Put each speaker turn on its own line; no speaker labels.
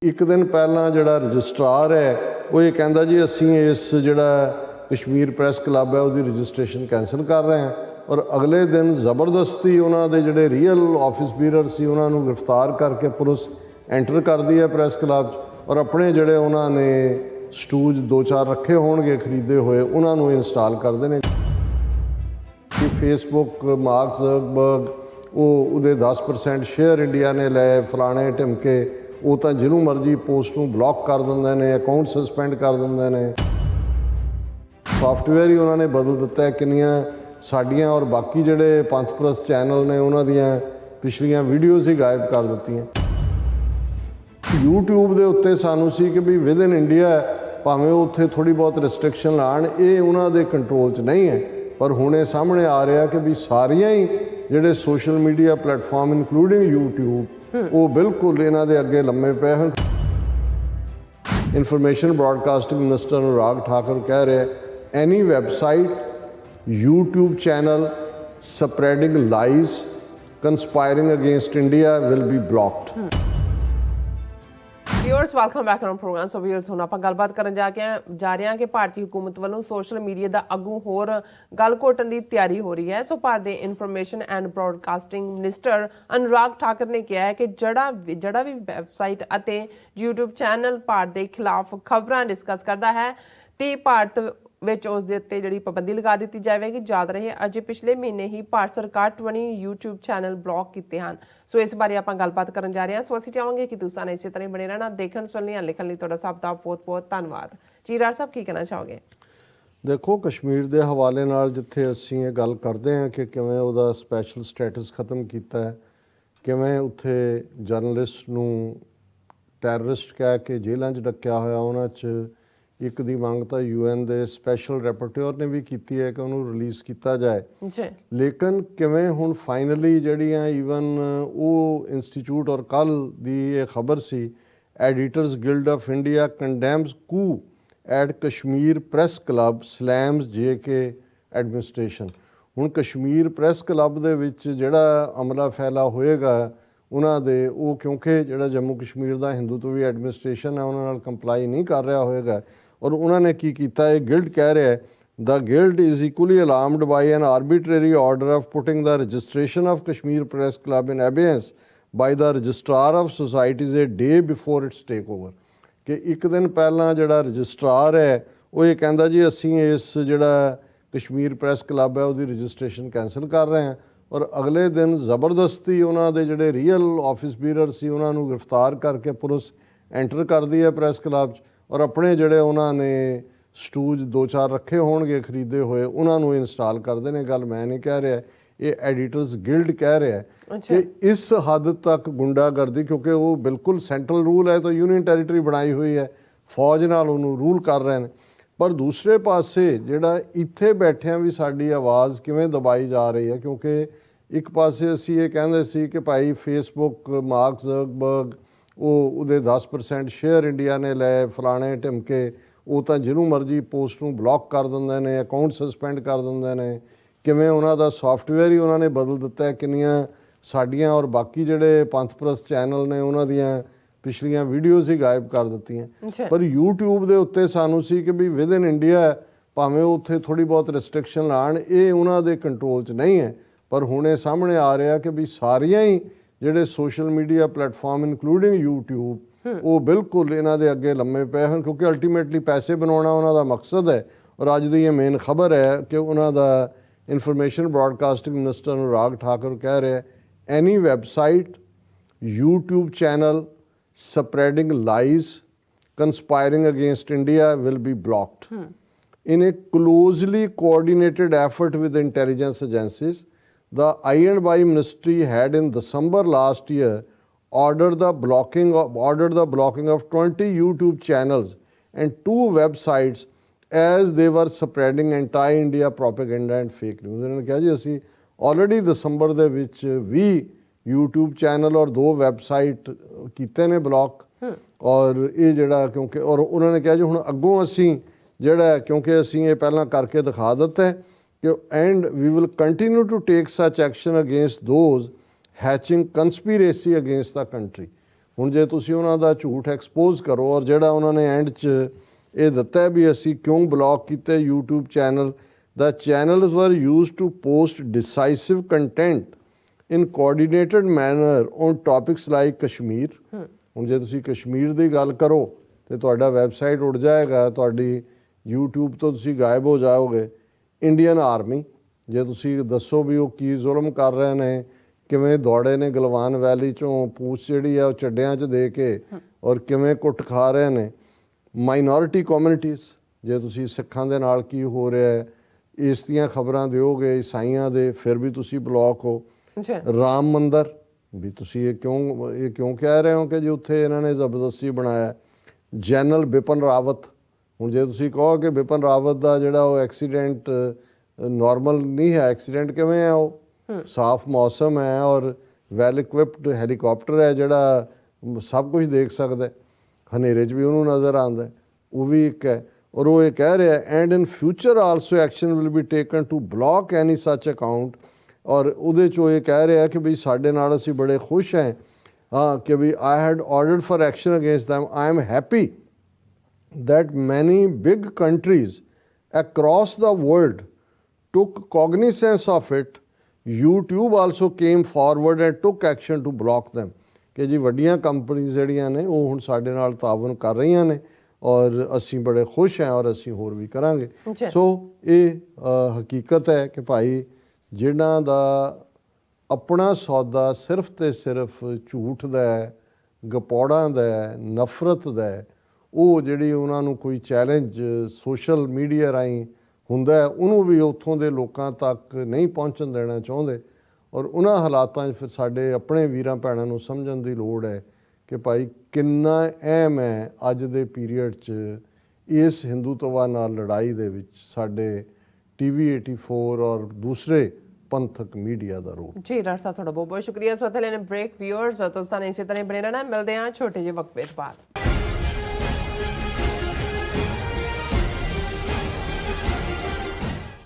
एक दिन पहला जिहड़ा रजिस्ट्रार है वो ये कहता जी असीं इस जिहड़ा कश्मीर प्रैस क्लब है उसकी रजिस्ट्रेशन कैंसल कर रहे हैं और अगले दिन जबरदस्ती उन्होंने जिहड़े रीयल ऑफिस बीरर सी उन्होंने गिरफ्तार करके पुलिस एंटर कर दी है प्रैस क्लब और अपने जिहड़े उन्होंने स्टूज 2-4 रखे होणगे खरीदे हुए उन्होंने इंस्टॉल करते हैं कि फेसबुक मार्क ज़करबर्ग वो 10% शेयर इंडिया ने लै फलाने ढिमके वो तो जिन्हों मर्जी पोस्ट नूं ब्लॉक कर देंदे ने अकाउंट सस्पेंड कर देंदे ने सॉफ्टवेयर ही उन्होंने बदल दिता है किनियां साड़ियाँ और बाकी जिहड़े पंथप्रस्त चैनल ने उन्हां दियां पिछलियां वीडियोज़ ही गायब कर दित्तियां। यूट्यूब के उत्ते सानू सी कि भी विद इन इंडिया भावें उत्थे थोड़ी बहुत रिस्ट्रिक्शन लाण ये उन्हां दे कंट्रोल च नहीं है पर हुणे सामने आ रहा कि भी सारियां ही जिहड़े social media platform including YouTube वो बिल्कुल इन्हां दे अगे लम्मे पे हैं। Information broadcasting minister Anurag Thakur कह रहे any website YouTube channel spreading lies conspiring against India will be blocked.
Viewers welcome back on programme. So viewers हुण आपां गलबात करन जा रहे हैं कि भारतीय हुकूमत वालों सोशल मीडिया का अगू होर गल घोटन की तैयारी हो रही है। सो भारत के information and broadcasting minister Anurag Thakur ने कहा है कि जड़ा भी वैबसाइट अते यूट्यूब चैनल भारत के खिलाफ खबरां डिस्कस करता है तो भारत विच उस दे उत्ते जिहड़ी पाबंदी लगा दी जाएगी। याद रहे अजे पिछले महीने ही भारत सरकार 20 यूट्यूब चैनल ब्लॉक किए हैं। सो इस बारे आपां गलबात करन जा रहे हैं। सो असीं चाहांगे कि तुसां ने इसे तरह बने रहना देखण सुनने लिखण लई तुहाडा सब दा बहुत बहुत धन्नवाद। चीरार साहब की कहना चाहोगे?
देखो कश्मीर के हवाले नाल जिथे असीं ये गल करते हैं कि किवें उहदा स्पैशल स्टेटस खत्म किया है, किवें उत्थे जर्नलिस्ट नूं टैररिस्ट कह के जेलों च डकिया होया, उन्हां च एक दी मंग तो UN के स्पैशल रैपोर्टर ने भी की है कि उन्होंने रिलीज़ किया जाए। लेकिन किवें हुण फाइनली जड़ियाँ ईवन वो इंस्टीट्यूट और कल दी ये खबर सी editors guild of India condemns coup at Kashmir press club slams JK administration. हुण कश्मीर प्रैस क्लब दे विच जिहड़ा अमला फैला होएगा उन्हां दे वो क्योंकि जिहड़ा जम्मू कश्मीर का हिंदुत्वी एडमिनिस्ट्रेशन है उन्हां नाल कंप्लाई नहीं कर रहा होएगा और उन्होंने की किया है गिल्ड कह रहा है the guild is equally alarmed by an arbitrary order of putting the registration of Kashmir press club in abeyance by the registrar of societies a day before its take over. कि एक दिन पहला जिहड़ा रजिस्ट्रार है वो ये कहता जी असीं इस जिहड़ा कश्मीर प्रैस क्लब है उसकी रजिस्ट्रेशन कैंसल कर रहे हैं और अगले दिन जबरदस्ती उन्होंने जिहड़े रीयल ऑफिस बीरर सी उन्होंने गिरफ्तार करके पुलिस एंटर कर दी है प्रैस क्लब और अपने जिहड़े उन्होंने स्टूज 2-4 रखे होणगे खरीदे हुए उन्होंने इंस्टॉल करते हैं। गल मैं नहीं कह रहा, ये एडिटर्स गिल्ड कह रहा है कि इस हद तक गुंडागर्दी, क्योंकि वो बिल्कुल सेंट्रल रूल है तो यूनियन टैरीटरी बनाई हुई है, फौज नाल उन्होंने रूल कर रहे हैं, पर दूसरे पासे जिहड़ा इत्थे बैठिया भी साडी आवाज़ किवें दबाई जा रही है। क्योंकि एक पासे असीं ये कहंदे सी कि भाई फेसबुक मार्क ज़करबर्ग वो 10% शेयर इंडिया ने लै फलाने ढिमके वो तो जिन्हों मर्जी पोस्ट नूं ब्लॉक कर देंदे ने अकाउंट सस्पेंड कर देंदे ने किवें उन्हां दा सॉफ्टवेयर ही उन्होंने बदल दिता है किनियां साड़ियाँ और बाकी जिहड़े पंथप्रस्त चैनल ने उन्हां दियां पिछलियां वीडियोज़ ही गायब कर दित्तियां। पर यूट्यूब के उत्ते सानू सी कि भी विद इन इंडिया भावें उत्थे थोड़ी बहुत रिस्ट्रिक्शन लाण ये उन्हां दे कंट्रोल च नहीं है पर हुणे सामने आ रहा कि भी सारियां ही जिहड़े social media platform including YouTube वो बिल्कुल इन्हां दे अगे लम्मे पे हैं क्योंकि अल्टीमेटली पैसे बनाना उन्हां दा मकसद है। और अज दी ये मेन खबर है कि उन्हां दा information broadcasting minister Anurag Thakur कह रहे any website YouTube channel spreading lies conspiring against India will be blocked in a closely coordinated effort with intelligence agencies. The I&Y ministry had in December last year ordered the blocking of 20 YouTube channels and 2 websites as they were spreading anti-India propaganda and fake news. उन्होंने कहा जी असी already December दे विच 20 YouTube channel और 2 website कीते ने block और ये जिहड़ा क्योंकि और उन्होंने कहा जी हुण अगों असी जिहड़ा क्योंकि असीं ये पहलां करके दिखा दिता है कि and we will continue to take such action against those hatching conspiracy against the country. ਹੁਣ ਜੇ ਤੁਸੀਂ ਉਹਨਾਂ ਦਾ ਝੂਠ ਐਕਸਪੋਜ਼ ਕਰੋ, ਔਰ ਜਿਹੜਾ ਉਹਨਾਂ ਨੇ ਐਂਡ 'ਚ ਇਹ ਦਿੱਤਾ ਹੈ ਵੀ ਅਸੀਂ ਕਿਉਂ ਬਲੌਕ ਕੀਤੇ YouTube channel, the channels were used to post decisive content in coordinated manner on topics like Kashmir. ਹੁਣ ਜੇ ਤੁਸੀਂ ਕਸ਼ਮੀਰ ਦੀ ਗੱਲ ਕਰੋ ਤੇ ਤੁਹਾਡਾ ਵੈਬਸਾਈਟ ਉੱਡ ਜਾਏਗਾ, ਤੁਹਾਡੀ YouTube ਤੋਂ ਤੁਸੀਂ ਗਾਇਬ ਹੋ ਜਾਓਗੇ। ਇੰਡੀਅਨ ਆਰਮੀ, ਜੇ ਤੁਸੀਂ ਦੱਸੋ ਵੀ ਉਹ ਕੀ ਜ਼ੁਲਮ ਕਰ ਰਹੇ ਨੇ, ਕਿਵੇਂ ਦੌੜੇ ਨੇ ਗਲਵਾਨ ਵੈਲੀ 'ਚੋਂ ਪੂਛ ਜਿਹੜੀ ਆ ਉਹ ਚੱਡਿਆਂ 'ਚ ਦੇ ਕੇ, ਔਰ ਕਿਵੇਂ ਕੁੱਟ ਖਾ ਰਹੇ ਨੇ। ਮਾਈਨੋਰਿਟੀ ਕਮਿਊਨਿਟੀਜ਼, ਜੇ ਤੁਸੀਂ ਸਿੱਖਾਂ ਦੇ ਨਾਲ ਕੀ ਹੋ ਰਿਹਾ ਹੈ ਇਸ ਦੀਆਂ ਖਬਰਾਂ ਦਿਓਗੇ, ਈਸਾਈਆਂ ਦੇ, ਫਿਰ ਵੀ ਤੁਸੀਂ ਬਲੌਕ ਹੋ। ਰਾਮ ਮੰਦਰ ਵੀ ਤੁਸੀਂ ਇਹ ਕਿਉਂ ਕਹਿ ਰਹੇ ਹੋ ਕਿ ਜੀ ਉੱਥੇ ਇਹਨਾਂ ਨੇ ਜ਼ਬਰਦਸਤੀ ਬਣਾਇਆ। ਜਨਰਲ ਬਿਪਨ ਰਾਵਤ, ਹੁਣ ਜੇ ਤੁਸੀਂ ਕਹੋ ਕਿ ਬਿਪਨ ਰਾਵਤ ਦਾ ਜਿਹੜਾ ਉਹ ਐਕਸੀਡੈਂਟ ਨਾਰਮਲ ਨਹੀਂ ਹੈ, ਐਕਸੀਡੈਂਟ ਕਿਵੇਂ ਹੈ, ਉਹ ਸਾਫ਼ ਮੌਸਮ ਹੈ ਔਰ ਵੈਲ ਇਕਵਿਪਡ ਹੈਲੀਕਾਪਟਰ ਹੈ ਜਿਹੜਾ ਸਭ ਕੁਝ ਦੇਖ ਸਕਦਾ, ਹਨੇਰੇ 'ਚ ਵੀ ਉਹਨੂੰ ਨਜ਼ਰ ਆਉਂਦਾ, ਉਹ ਵੀ ਇੱਕ ਹੈ। ਔਰ ਉਹ ਇਹ ਕਹਿ ਰਿਹਾ and in future also action will be taken to block any such account. ਔਰ ਉਹਦੇ 'ਚੋਂ ਇਹ ਕਹਿ ਰਿਹਾ ਕਿ ਵੀ ਸਾਡੇ ਨਾਲ ਅਸੀਂ ਬੜੇ ਖੁਸ਼ ਹੈ ਹਾਂ ਕਿ ਵੀ I had ordered for action against them। I am happy that many big countries across the world took cognizance of it. YouTube also came forward and took action to block them। ਕਿ ਜੀ ਵੱਡੀਆਂ ਕੰਪਨੀਆਂ ਜਿਹੜੀਆਂ ਨੇ ਉਹ ਹੁਣ ਸਾਡੇ ਨਾਲ ਤਾਵਨ ਕਰ ਰਹੀਆਂ ਨੇ ਔਰ ਅਸੀਂ ਬੜੇ ਖੁਸ਼ ਹਾਂ ਔਰ ਅਸੀਂ ਹੋਰ ਵੀ ਕਰਾਂਗੇ। ਸੋ ਇਹ ਹਕੀਕਤ ਹੈ ਕਿ ਭਾਈ ਜਿਨ੍ਹਾਂ ਦਾ ਆਪਣਾ ਸੌਦਾ ਸਿਰਫ ਤੇ ਸਿਰਫ ਝੂਠ ਦਾ ਹੈ, ਗਪੌੜਾਂ ਦਾ ਹੈ, ਨਫ਼ਰਤ ਦਾ ਹੈ, ਉਹ ਜਿਹੜੀ ਉਹਨਾਂ ਨੂੰ ਕੋਈ ਚੈਲੰਜ ਸੋਸ਼ਲ ਮੀਡੀਆ ਰਾਹੀਂ ਹੁੰਦਾ ਉਹਨੂੰ ਵੀ ਉੱਥੋਂ ਦੇ ਲੋਕਾਂ ਤੱਕ ਨਹੀਂ ਪਹੁੰਚਣ ਦੇਣਾ ਚਾਹੁੰਦੇ। ਔਰ ਉਹਨਾਂ ਹਾਲਾਤਾਂ 'ਚ ਫਿਰ ਸਾਡੇ ਆਪਣੇ ਵੀਰਾਂ ਭੈਣਾਂ ਨੂੰ ਸਮਝਣ ਦੀ ਲੋੜ ਹੈ ਕਿ ਭਾਈ ਕਿੰਨਾ ਅਹਿਮ ਹੈ ਅੱਜ ਦੇ ਪੀਰੀਅਡ 'ਚ ਇਸ ਹਿੰਦੂਤਵਾ ਨਾਲ ਲੜਾਈ ਦੇ ਵਿੱਚ ਸਾਡੇ TV 84 ਔਰ ਦੂਸਰੇ ਪੰਥਕ ਮੀਡੀਆ ਦਾ ਰੋਲ।
ਜੀ ਡਾਕਟਰ ਸਾਹਿਬ ਤੁਹਾਡਾ ਬਹੁਤ ਬਹੁਤ ਸ਼ੁਕਰੀਆ। ਸੋ ਅਤਲੇ ਨੇ ਬ੍ਰੇਕ ਵਿਊਅਰਸ ਤੁਸੀਂ ਇਸੇ ਤਰ੍ਹਾਂ ਬਣੇ ਰਹਿਣਾ, ਮਿਲਦੇ ਹਾਂ ਛੋਟੇ ਜਿਹੇ ਵਕਫੇ ਬਾਅਦ।